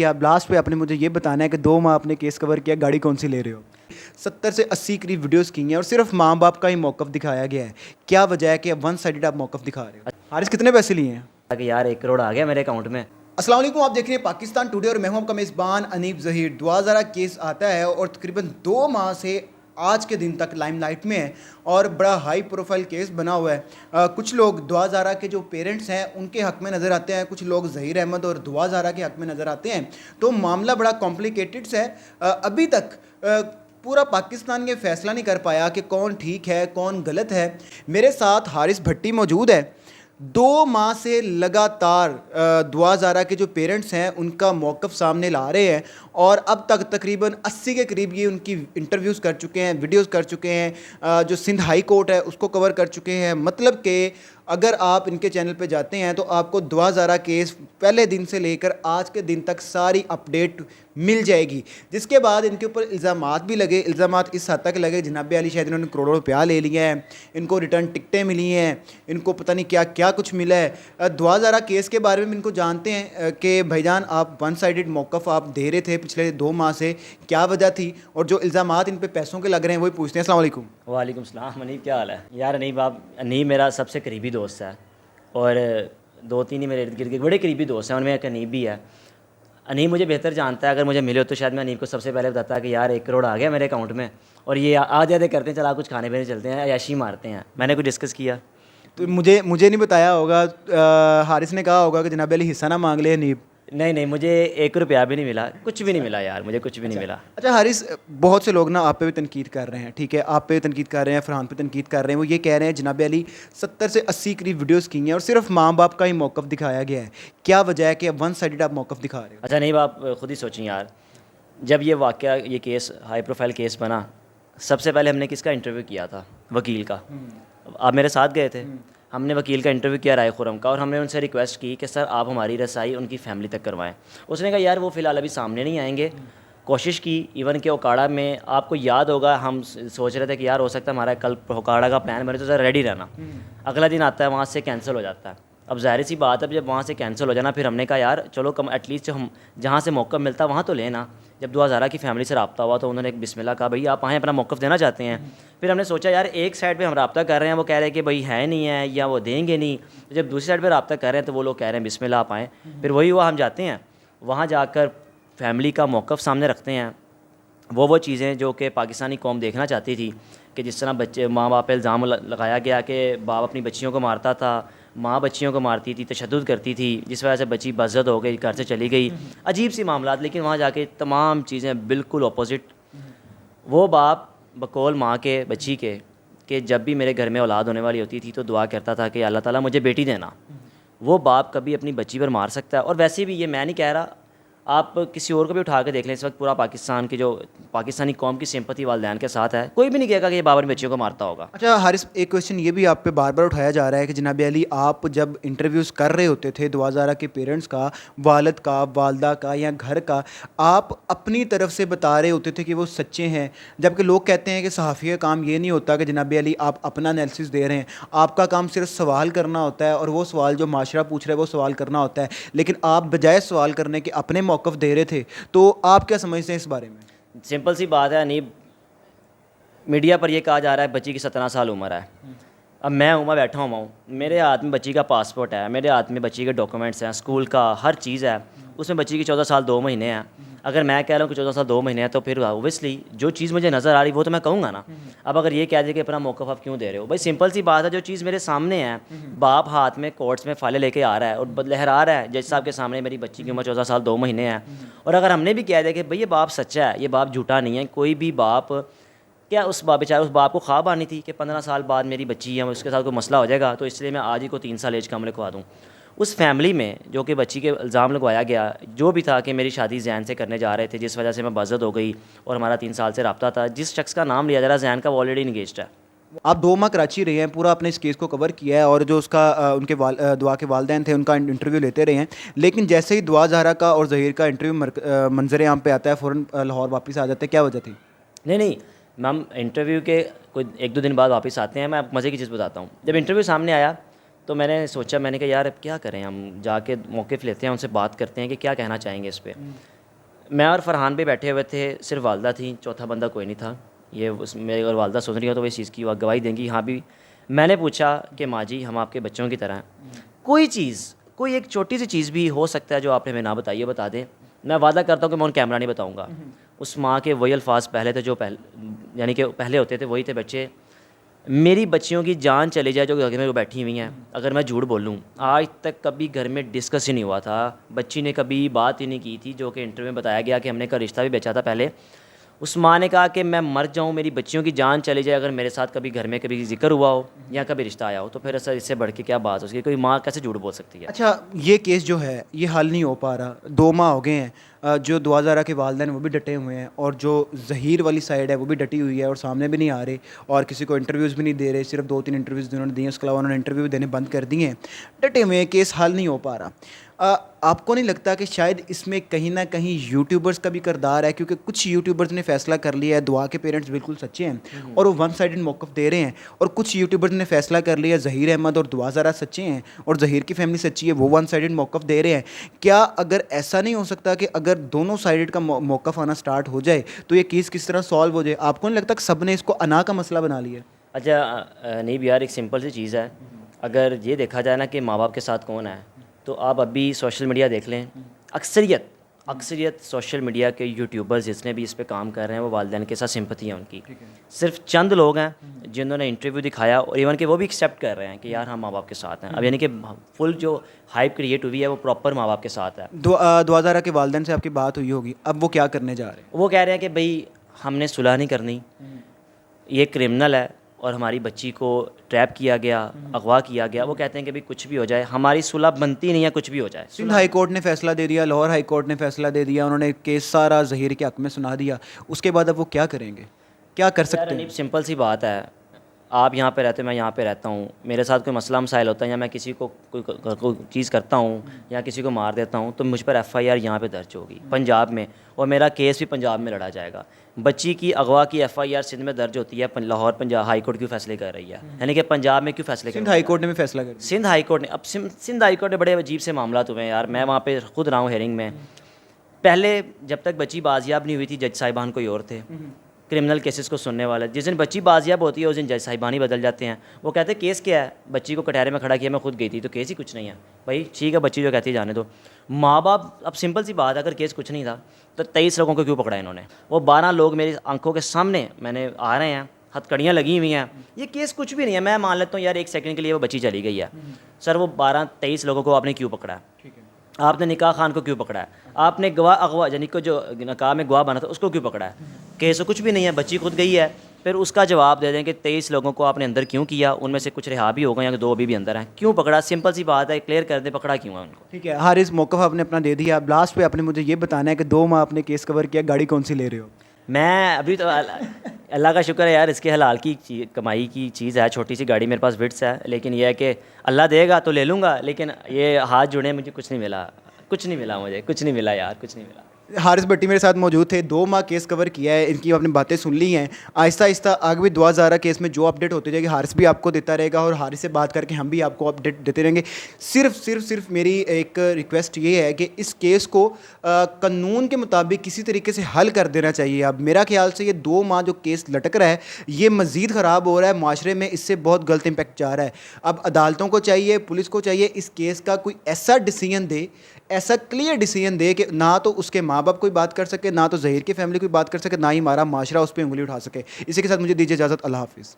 कि आप लास्ट पे आपने मुझे ये बताना है कि 2 माह आपने केस कवर किया, गाड़ी कौन सी ले रहे हो? 70 से 80 करीब वीडियोस की हैं और सिर्फ माँ बाप का ही मौक़िफ़ दिखाया गया है। क्या वजह है कि अब वन साइडेड आप मौक़िफ़ दिखा रहे हो? हारिस कितने पैसे लिए हैं? कि यार 1 करोड़ आ गया मेरे अकाउंट में। अस्सलाम वालेकुम, आप देख रहे हैं पाकिस्तान टुडे और मैं हूं आपका मेज़बान अनीब ज़हीर। दुआ ज़रा केस आता है और तकरीबन 2 माह से आज के दिन तक लाइमलाइट में है और बड़ा हाई प्रोफाइल केस बना हुआ है। कुछ लोग दुआ ज़ारा के जो पेरेंट्स हैं उनके हक़ में नज़र आते हैं, कुछ लोग ज़हीर अहमद और दुआ ज़ारा के हक़ में नज़र आते हैं। तो मामला बड़ा कॉम्प्लिकेटेड है। अभी तक पूरा पाकिस्तान ये फ़ैसला नहीं कर पाया कि कौन ठीक है कौन गलत है। मेरे साथ हारिस भट्टी मौजूद है। 2 माह से लगातार दुआ ज़ारा के जो पेरेंट्स हैं उनका मौक़िफ़ सामने ला रहे हैं और अब तक तकरीबन 80 के करीब ये उनकी इंटरव्यूज़ कर चुके हैं, वीडियोज़ कर चुके हैं। जो सिंध हाई कोर्ट है उसको कवर कर चुके हैं। मतलब कि अगर आप इनके चैनल पे जाते हैं तो आपको दुआ ज़ारा केस पहले दिन से लेकर आज के दिन तक सारी अपडेट मिल जाएगी। जिसके बाद इनके ऊपर इल्ज़ामात भी लगे, इल्ज़ामात इस हद तक लगे जनाब अली शायद इन्होंने करोड़ों रुपया ले लिया है, इनको रिटर्न टिकटें मिली हैं, इनको पता नहीं क्या क्या कुछ मिला है। दुआ ज़ारा केस के बारे में इनको जानते हैं कि भाईजान आप वन साइडेड मौक़िफ़ आप दे रहे थे पिछले 2 माह से, क्या वजह थी और जो इल्ज़ामात इन पे पैसों के लग रहे हैं वही पूछते हैं। अस्सलाम वालेकुम। वालेकुम सलाम। अनीब क्या हाल है? यार अनीब मेरा सबसे करीबी दोस्त है और 2-3 ही मेरे इर्द गिर्द के बड़े करीबी दोस्त हैं, उनमें एक अनीब भी है। अनीब मुझे बेहतर जानता है, अगर मुझे मिले तो शायद मैं अनीब को सबसे पहले बताता कि यार 1 करोड़ आ गया मेरे अकाउंट में और ये आधे आधे करते हैं, चला कुछ खाने पीने चलते हैं, अय्याशी मारते हैं। मैंने कुछ डिस्कस किया तो मुझे नहीं बताया होगा, हारिस ने कहा होगा कि जनाब अली हिस्सा ना मांग ले नीब। नहीं नहीं, मुझे 1 रुपया भी नहीं मिला, कुछ भी नहीं मिला यार, मुझे कुछ भी नहीं मिला। अच्छा हारिस, बहुत से लोग ना आप पे भी तनकीद कर रहे हैं, ठीक है, आप पे भी तनकीद कर रहे हैं, फरहान पे तनकीद कर रहे हैं। वो ये कह रहे हैं जनाब अली 70 से 80 करीब वीडियोस की हैं और सिर्फ माँ बाप का ही मौक़िफ़ दिखाया गया है। क्या वजह है कि अब वन साइडेड आप मौक़िफ़ दिखा रहे हो? अच्छा नहीं, आप खुद ही सोचें यार, जब ये वाक़या ये केस हाई प्रोफाइल केस बना, सबसे पहले हमने किसका इंटरव्यू किया था? वकील का। आप मेरे साथ गए थे। हमने वकील का इंटरव्यू किया राय खुरम का और हमने उनसे रिक्वेस्ट की कि सर आप हमारी रसाई उनकी फैमिली तक करवाएं। उसने कहा यार वो फ़िलहाल अभी सामने नहीं आएंगे। कोशिश की, इवन के ओकाड़ा में आपको याद होगा हम सोच रहे थे कि यार हो सकता है हमारा कल ओकाड़ा का प्लान बने तो सर रेडी रहना। अगला दिन आता है वहाँ से कैंसिल हो जाता है। अब ज़ाहिर सी बात है, जब वहाँ से कैंसिल हो जाना, फिर हमने कहा यार चलो कम एटलीस्ट हम जहाँ से मौक़ा मिलता वहाँ तो लेना। जब दुआ ज़ारा की फैमिली से रब्ता हुआ तो उन्होंने एक बिस्मिल्लाह कहा, भई आप आएँ, अपना मौक़िफ़ देना चाहते हैं। फिर हमने सोचा यार एक साइड पे हम रब्ता कर रहे हैं, वो कह रहे हैं कि भाई है नहीं है या वो देंगे नहीं। तो जब दूसरी साइड पे रब्ता कर रहे हैं तो वो लोग कह रहे हैं बिस्मिल्लाह आप आएँ। फिर वही हुआ, हम जाते हैं वहाँ जाकर फैमिली का मौक़िफ़ सामने रखते हैं। वो चीज़ें जो कि पाकिस्तानी कौम देखना चाहती थी कि जिस तरह बच्चे माँ बाप पे इल्ज़ाम लगाया गया कि बाप अपनी बच्चियों को मारता था, माँ बच्चियों को मारती थी, तशद्दुद करती थी, जिस वजह से बच्ची बेइज्जत हो गई, घर से चली गई। अजीब सी मामलात, लेकिन वहाँ जाके तमाम चीज़ें बिल्कुल अपोजिट। वो बाप बकौल माँ के बच्ची के कि जब भी मेरे घर में औलाद होने वाली होती थी तो दुआ करता था कि अल्लाह ताला मुझे बेटी देना। वो बाप कभी अपनी बच्ची पर मार सकता है? और वैसे भी ये मैं नहीं कह रहा, आप किसी और को भी उठा के देख लें, इस वक्त पूरा पाकिस्तान की जो पाकिस्तानी कौम की सिंपैथी वालिदैन के साथ है, कोई भी नहीं कहेगा कि ये बाबर बच्चियों को मारता होगा। अच्छा हारिस, एक क्वेश्चन ये भी आप पे बार बार उठाया जा रहा है कि जनाब अली आप जब इंटरव्यूज़ कर रहे होते थे दुआ ज़ारा के पेरेंट्स का, वालिद का, वालदा का या घर का, आप अपनी तरफ से बता रहे होते थे कि वो सच्चे हैं, जबकि लोग कहते हैं कि सहाफ़ी का काम ये नहीं होता कि जनाब अली आप अपना एनालिसिस दे रहे हैं, आपका काम सिर्फ सवाल करना होता है और वो सवाल जो माशरा पूछ रहा है वो सवाल करना होता है। लेकिन आप बजाय सवाल करने के अपने मौक़िफ़ दे रहे थे, तो आप क्या समझते हैं इस बारे में? सिंपल सी बात है अनीब, मीडिया पर यह कहा जा रहा है बच्ची की 17 साल उम्र है। अब मैं हूँ, मैं बैठा हुआ हूँ, मेरे हाथ में बच्ची का पासपोर्ट है, मेरे हाथ में बच्ची के डॉक्यूमेंट्स हैं, स्कूल का हर चीज़ है, उसमें बच्ची की 14 साल 2 महीने हैं। अगर मैं कह रहा हूँ कि 14 साल 2 महीने हैं तो फिर ओबियसली जो चीज़ मुझे नज़र आ रही वो तो मैं कहूँगा ना। अब अगर ये कह दे कि अपना मौक़िफ़ आप क्यों दे रहे हो, भाई सिंपल सी बात है, जो चीज़ मेरे सामने है, बाप हाथ में कोर्ट्स में फाइलें लेके आ रहा है और लहरा रहा है जज साहब के सामने मेरी बच्ची की उम्र 14 साल 2 महीने है। और अगर हमने भी कह दिया कि भाई ये बाप सच्चा है, ये बाप झूठा नहीं है, कोई भी बाप, क्या उस बाप बेचारे उस बाप को ख्वाब आनी थी कि 15 साल बाद मेरी बच्ची है, उसके साथ कोई मसला हो जाएगा तो इसलिए मैं आज ही को 3 साल एज कम लिखवा दूँ। उस फैमिली में जो कि बच्ची के इल्ज़ाम लगवाया गया, जो भी था कि मेरी शादी जैन से करने जा रहे थे, जिस वजह से मैं बेइज्जत हो गई और हमारा 3 साल से रब्ता था, जिस शख्स का नाम लिया जा रहा है जैन का, वो ऑलरेडी इंगेज्ड है। आप 2 माह कराची रहे हैं, पूरा आपने इस केस को कवर किया है और जो उसका उनके दुआ के वालिदैन थे उनका इंटरव्यू लेते रहे हैं। लेकिन जैसे ही दुआ ज़ारा का और ज़हीर का इंटरव्यू मंजर आम पे आता है, फ़ौरन लाहौर वापस आ जाते हैं, क्या वजह थी? नहीं मैम, इंटरव्यू के कोई 1-2 दिन बाद वापस आते हैं। मैं आपको मज़े की चीज़ बताता हूँ। जब इंटरव्यू सामने आया तो मैंने सोचा, मैंने कहा यार अब क्या करें, हम जाके मौक़िफ़ लेते हैं, उनसे बात करते हैं कि क्या कहना चाहेंगे इस पे। मैं और फरहान भी बैठे हुए थे, सिर्फ वालदा थी, चौथा बंदा कोई नहीं था। ये मेरी अगर वालदा सुन रही हो तो वो इस चीज़ की गवाही देंगी। यहाँ भी मैंने पूछा कि माँ जी, हम आपके बच्चों की तरह हैं, कोई चीज़, कोई एक छोटी सी चीज़ भी हो सकता है जो आपने हमें ना बताई है, बता दें। मैं वादा करता हूँ कि मैं उन कैमरा नहीं बताऊँगा। उस माँ के वही अल्फाज पहले थे जो यानी कि पहले होते थे, वही थे, बच्चे मेरी बच्चियों की जान चली जाए जो घर में बैठी हुई हैं, अगर मैं झूठ बोलूँ, आज तक कभी घर में डिस्कस ही नहीं हुआ था। बच्ची ने कभी बात ही नहीं की थी, जो कि इंटरव्यू में बताया गया कि हमने का रिश्ता भी बेचा था पहले। उस माँ ने कहा कि मैं मर जाऊँ, मेरी बच्चियों की जान चली जाए, अगर मेरे साथ कभी घर में कभी जिक्र हुआ हो या कभी रिश्ता आया हो, तो फिर ऐसा इससे बढ़ के क्या बात हो सकती है? कोई माँ कैसे झूठ बोल सकती है? अच्छा, ये केस जो है ये हल नहीं हो पा रहा, 2 माह हो गए हैं। जो दुआ ज़हरा के वालिदैन वो भी डटे हुए हैं और जो ज़हीर वाली साइड है वो भी डटी हुई है और सामने भी नहीं आ रहे और किसी को इंटरव्यूज़ भी नहीं दे रहे। सिर्फ 2-3 इंटरव्यूज़ उन्होंने दिए, उसके अलावा उन्होंने इंटरव्यू भी देने बंद कर दिए हैं। डटे हुए हैं, केस हल नहीं हो पा रहा। आपको नहीं लगता कि शायद इसमें कहीं ना कहीं यूट्यूबर्स का भी किरदार है? क्योंकि कुछ यूट्यूबर्स ने फैसला कर लिया है, दुआ के पेरेंट्स बिल्कुल सच्चे हैं और वो वन साइडेड मौक़िफ़ दे रहे हैं, और कुछ यूट्यूबर्स ने फैसला कर लिया ज़हीर अहमद और दुआ ज़हरा सच्चे हैं और ज़हीर की फैमिली सच्ची है, वो वन साइडेड मौक़िफ़ दे रहे हैं। क्या अगर ऐसा नहीं हो सकता कि अगर दोनों साइडेड का मौक़िफ़ आना स्टार्ट हो जाए तो ये केस किस तरह सॉल्व हो जाए? आपको नहीं लगता कि सब ने इसको अना का मसला बना लिया? अच्छा नहीं भी यार, एक सिंपल सी चीज़ है। अगर ये देखा जाए ना कि माँ बाप के साथ कौन है, तो आप अभी सोशल मीडिया देख लें, अक्सरियत सोशल मीडिया के यूट्यूबर्स जितने भी इस पे काम कर रहे हैं वो वालिदैन के साथ सिंपथी है उनकी। सिर्फ चंद लोग हैं जिन्होंने इंटरव्यू दिखाया और इवन के वो भी एक्सेप्ट कर रहे हैं कि यार हम माँ बाप के साथ हैं। अब यानी कि फुल जो हाइप क्रिएट हुई है वो प्रॉपर माँ बाप के साथ है। दुआ ज़हरा के वालिदैन से आपकी बात हुई होगी, अब वो क्या करने जा रहे हैं? वो कह रहे हैं कि भाई हमने सुलह नहीं करनी, ये क्रिमिनल है और हमारी बच्ची को ट्रैप किया गया, अगवा किया गया। वो कहते हैं कि भाई कुछ भी हो जाए, हमारी सुलह बनती नहीं है, कुछ भी हो जाए। सिंध हाई कोर्ट ने फैसला दे दिया, लाहौर हाई कोर्ट ने फैसला दे दिया, उन्होंने केस सारा ज़हीर के हक़ में सुना दिया। उसके बाद अब वो क्या करेंगे, क्या कर सकते हैं? सिंपल सी बात है, आप यहाँ पे रहते हैं, मैं यहाँ पे रहता हूँ, मेरे साथ कोई मसला मसाइल होता है या मैं किसी को कोई चीज़ करता हूँ या किसी को मार देता हूँ, तो मुझ पर FIR यहाँ पे दर्ज होगी पंजाब में, और मेरा केस भी पंजाब में लड़ा जाएगा। बच्ची की अगवा की FIR सिंध में दर्ज होती है, लाहौर पंजाब हाई कोर्ट क्यों फैसले कर रही है? यानी कि पंजाब में क्यों फैसले कर सिंध हाई कोर्ट ने भी फैसला कर दिया। सिंध हाई कोर्ट ने, अब सिंध हाई कोर्ट में बड़े अजीब से मामला हुए हैं यार। मैं वहाँ पे खुद रहा हूँ हेयरिंग में। पहले जब तक बच्ची बाजियाब नहीं हुई थी, जज साहिबान कोई और थे क्रिमिनल केसेस को सुनने वाले। जिस दिन बच्ची बाजियाब होती है उस दिन जज साहिबान ही बदल जाते हैं। वो कहते हैं केस क्या है, बच्ची को कटहरे में खड़ा किया, मैं खुद गई थी, तो केस ही कुछ नहीं है। भाई ठीक है, बच्ची जो कहती है जाने दो। माँ बाप, अब सिंपल सी बात है, अगर केस कुछ नहीं था तो 23 लोगों को क्यों पकड़ा इन्होंने? वो 12 लोग मेरी आंखों के सामने मैंने आ रहे हैं, हथकड़ियाँ लगी हुई हैं, ये केस कुछ भी नहीं है। मैं मान लेता हूँ यार 1 सेकंड के लिए वो बच्ची चली गई है। सर वो 12-23 लोगों को आपने क्यों पकड़ा है? आपने निकाह खान को क्यों पकड़ा है? आपने गवाह अगवा यानी को जो निकाह में गवाह बना था उसको क्यों पकड़ा है? केस तो कुछ भी नहीं है, बच्ची खुद गई है। फिर उसका जवाब दे दें कि 23 लोगों को आपने अंदर क्यों किया, उनमें से कुछ रिहा भी हो गए या 2 अभी भी अंदर हैं, क्यों पकड़ा? सिंपल सी बात है, क्लियर कर दे, पकड़ा क्यों है उनको? ठीक है, हारिस मौक़िफ़ आपने अपना दे दिया। अब लास्ट पे आपने मुझे ये बताना है कि 2 माह आपने केस कवर किया, गाड़ी कौन सी ले रहे हो? मैं अभी तो अल्लाह का शुक्र है यार, इसके हलाल की कमाई की चीज़ है, छोटी सी गाड़ी मेरे पास विट्स है, लेकिन यह है कि अल्लाह देगा तो ले लूँगा, लेकिन ये हाथ जुड़े मुझे कुछ नहीं मिला, मुझे कुछ नहीं मिला यार, कुछ नहीं मिला। हारिस भट्टी मेरे साथ मौजूद थे, 2 माह केस कवर किया है, इनकी आपने बातें सुन ली हैं। आहिस्ता आहिस्ता आगे भी दुआ ज़हरा केस में जो अपडेट होती जाएगी हारिस भी आपको देता रहेगा और हारिस से बात करके हम भी आपको अपडेट देते रहेंगे। सिर्फ मेरी एक रिक्वेस्ट ये है कि इस केस को कानून के मुताबिक किसी तरीके से हल कर देना चाहिए। अब मेरा ख्याल से ये 2 माह जो केस लटक रहा है ये मज़ीद ख़राब हो रहा है, माशरे में इससे बहुत गलत इम्पैक्ट जा रहा है। अब अदालतों को चाहिए, पुलिस को चाहिए, इस केस का कोई ऐसा डिसीजन दे, ऐसा क्लियर डिसीजन दे कि ना तो उसके माँ बाप कोई बात कर सके, ना तो ज़हीर की फैमिली कोई बात कर सके, ना ही हमारा माशरा उस पर उंगली उठा सके। इसी के साथ मुझे दीजिए इजाज़त। अल्लाह हाफ़िज़।